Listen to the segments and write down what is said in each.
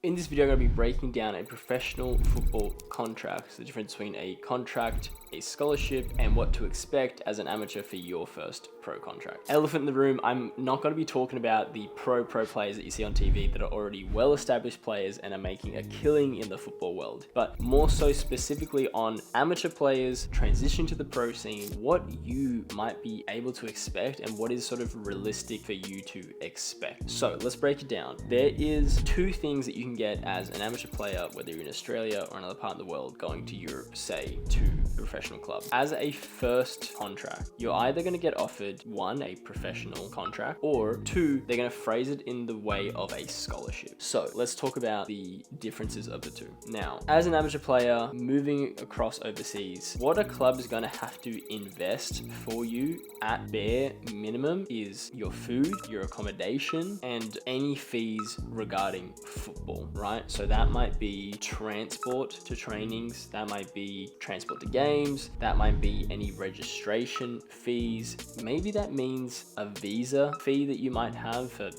In this video, I'm going to be breaking down a professional football contract, the difference between a contract, a scholarship, and what to expect as an amateur for your first pro contract. Elephant in the room, I'm not going to be talking about the pro players that you see on TV that are already well-established players and are making a killing in the football world, but more so specifically on amateur players transitioning to the pro scene, what you might be able to expect and what is sort of realistic for you to expect. So let's break it down. There is two things that you can get as an amateur player, whether you're in Australia or another part of the world, going to Europe, say, to a professional club. As a first contract, you're either going to get offered one, a professional contract, or two, they're going to phrase it in the way of a scholarship. So let's talk about the differences of the two. Now, as an amateur player moving across overseas, what a club is going to have to invest for you at bare minimum is your food, your accommodation, and any fees regarding football, right? So that might be transport to trainings, that might be transport to games, that might be any registration fees. Maybe that means a visa fee that you might have for,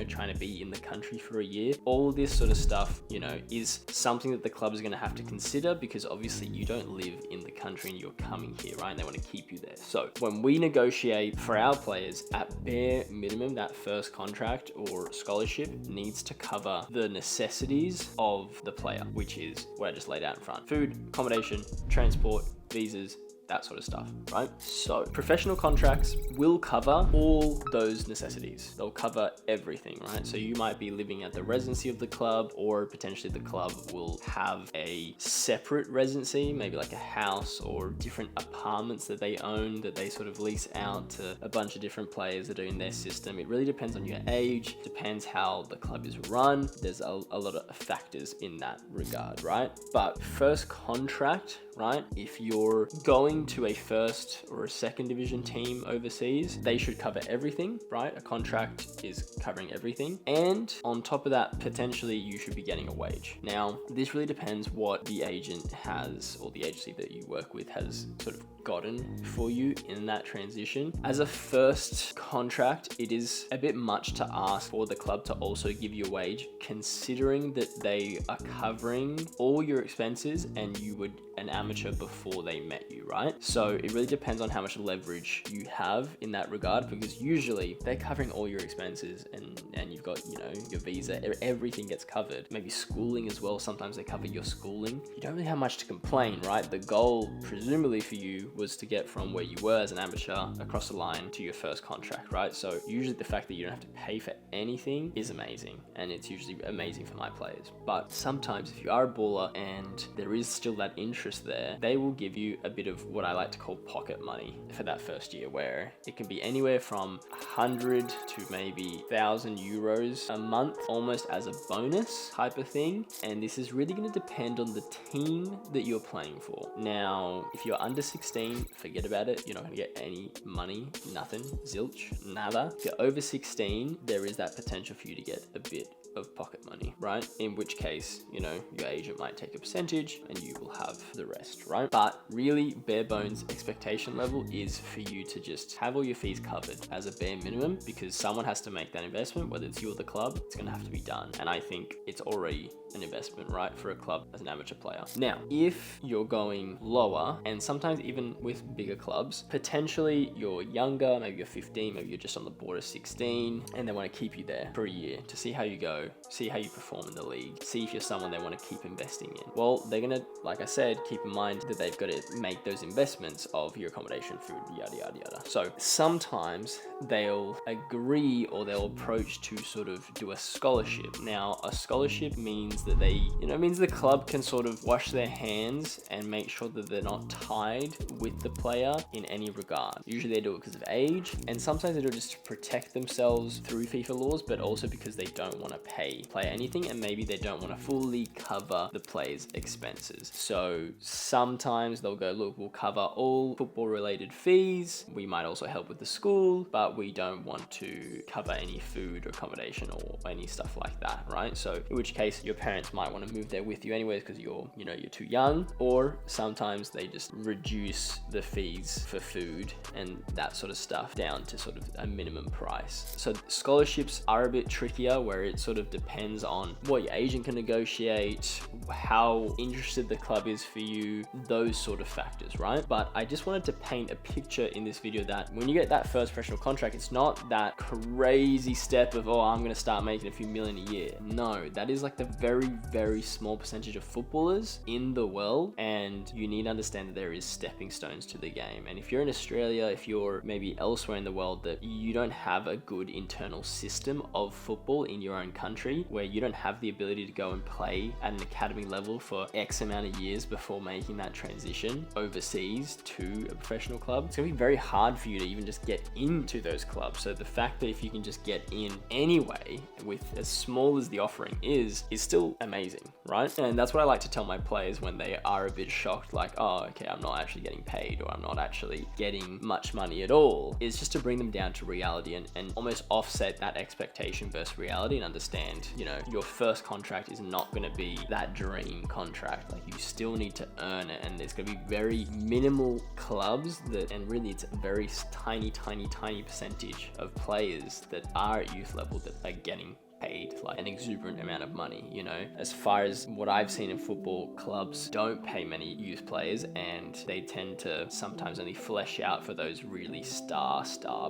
trying to be in the country for a year. All this sort of stuff, is something that the club is going to have to consider, because obviously you don't live in the country and you're coming here, right? And they want to keep you there. So when we negotiate for our players, at bare minimum, that first contract or scholarship needs to cover the necessities of the player, which is what I just laid out in front: food, accommodation, transport, visas, that sort of stuff, right? So professional contracts will cover all those necessities. They'll cover everything, right? So you might be living at the residency of the club, or potentially the club will have a separate residency, maybe like a house or different apartments that they own, that they sort of lease out to a bunch of different players that are in their system. It really depends on your age, depends how the club is run. There's a lot of factors in that regard, right? But first contract, right? If you're going to a first or a second division team overseas, they should cover everything, right? A contract is covering everything. And on top of that, potentially you should be getting a wage. Now, this really depends what the agent has, or the agency that you work with has sort of gotten for you in that transition. As a first contract, it is a bit much to ask for the club to also give you a wage, considering that they are covering all your expenses and you were an amateur before they met you, right? So it really depends on how much leverage you have in that regard, because usually they're covering all your expenses and you've got, your visa, everything gets covered. Maybe schooling as well. Sometimes they cover your schooling. You don't really have much to complain, right? The goal, presumably for you, was to get from where you were as an amateur across the line to your first contract, right? So usually the fact that you don't have to pay for anything is amazing, and it's usually amazing for my players. But sometimes if you are a baller and there is still that interest there, they will give you a bit of what I like to call pocket money for that first year, where it can be anywhere from 100 to maybe 1,000 euros a month, almost as a bonus type of thing. And this is really going to depend on the team that you're playing for. Now, if you're under 16, forget about it. You're not going to get any money, nothing, zilch, nada. If you're over 16, there is that potential for you to get a bit of pocket money, right? In which case, your agent might take a percentage and you will have the rest, right? But really, bare bones expectation level is for you to just have all your fees covered as a bare minimum, because someone has to make that investment, whether it's you or the club. It's going to have to be done. And I think it's already an investment, right, for a club as an amateur player. Now, if you're going lower, and sometimes even with bigger clubs, potentially you're younger, maybe you're 15, maybe you're just on the border 16, and they want to keep you there for a year to see how you go, see how you perform in the league, see if you're someone they want to keep investing in. Well, they're going to, like I said, keep in mind that they've got to make those investments of your accommodation, food, yada, yada, yada. So sometimes they'll agree, or they'll approach to sort of do a scholarship. Now, a scholarship means that they, means the club can sort of wash their hands and make sure that they're not tied with the player in any regard. Usually they do it because of age, and sometimes they do it just to protect themselves through FIFA laws, but also because they don't want to pay player anything, and maybe they don't want to fully cover the player's expenses. So sometimes they'll go, look, we'll cover all football related fees. We might also help with the school, but we don't want to cover any food or accommodation or any stuff like that, right? So in which case your parents might want to move there with you anyways, because you're too young. Or sometimes they just reduce the fees for food and that sort of stuff down to sort of a minimum price. So scholarships are a bit trickier, where it sort of depends on what your agent can negotiate, how interested the club is for you, those sort of factors, right? But I just wanted to paint a picture in this video that when you get that first professional contract, it's not that crazy step of, oh, I'm going to start making a few million a year. No, that is like the very, very small percentage of footballers in the world, and you need to understand that there is stepping stones to the game. And if you're in Australia, if you're maybe elsewhere in the world that you don't have a good internal system of football in your own country, where you don't have the ability to go and play at an academy level for X amount of years before making that transition overseas to a professional club, it's gonna be very hard for you to even just get into those clubs. So the fact that if you can just get in anyway with as small as the offering is still amazing, right? And that's what I like to tell my players when they are a bit shocked, like, oh, okay, I'm not actually getting paid, or I'm not actually getting much money at all, is just to bring them down to reality and almost offset that expectation versus reality, and understand, you know, your first contract is not going to be that dream contract. Like, you still need to earn it, and there's going to be very minimal clubs that, and really it's a very tiny percentage of players that are at youth level that are getting paid like an exuberant amount of money. You know, as far as what I've seen in football, clubs don't pay many youth players, and they tend to sometimes only flesh out for those really star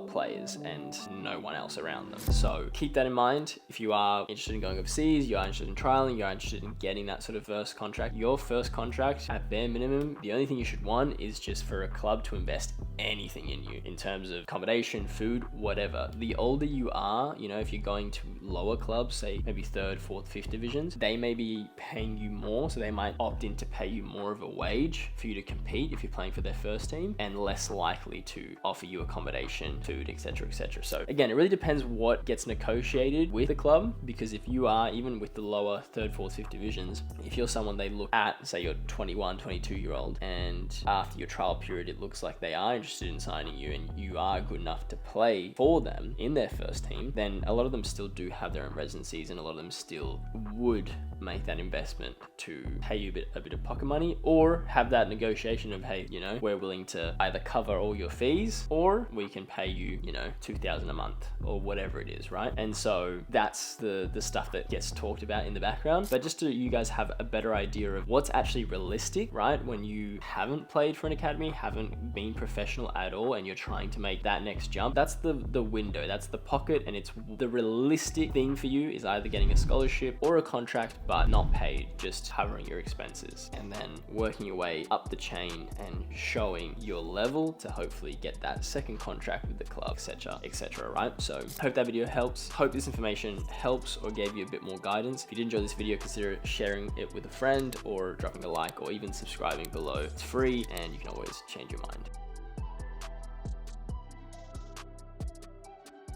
players and no one else around them. So keep that in mind. If you are interested in going overseas, you are interested in trialing, you are interested in getting that sort of first contract, your first contract at bare minimum, the only thing you should want is just for a club to invest anything in you in terms of accommodation, food, whatever. The older you are, you know, if you're going to lower clubs, say maybe 3rd, 4th, 5th divisions, they may be paying you more, so they might opt in to pay you more of a wage for you to compete if you're playing for their first team, and less likely to offer you accommodation, food, etc. So again, it really depends what gets negotiated with the club, because if you are, even with the lower 3rd, 4th, 5th divisions, if you're someone they look at, say you're 21, 22-year-old, and after your trial period it looks like they are interested in signing you and you are good enough to play for them in their first team, then a lot of them still do have their own residencies, and a lot of them still would make that investment to pay you a bit of pocket money, or have that negotiation of, hey, you know, we're willing to either cover all your fees, or we can pay you, you know, $2,000 a month or whatever it is, right? And so that's the stuff that gets talked about in the background. But just to you guys have a better idea of what's actually realistic, right? When you haven't played for an academy, haven't been professional at all, and you're trying to make that next jump, that's the window, that's the pocket, and it's the realistic thing for you is either getting a scholarship or a contract, but not paid, just covering your expenses, and then working your way up the chain and showing your level to hopefully get that second contract with the club, etc, right? So hope that video helps. Hope this information helps or gave you a bit more guidance. If you did enjoy this video, consider sharing it with a friend, or dropping a like, or even subscribing below. It's free and you can always change your mind.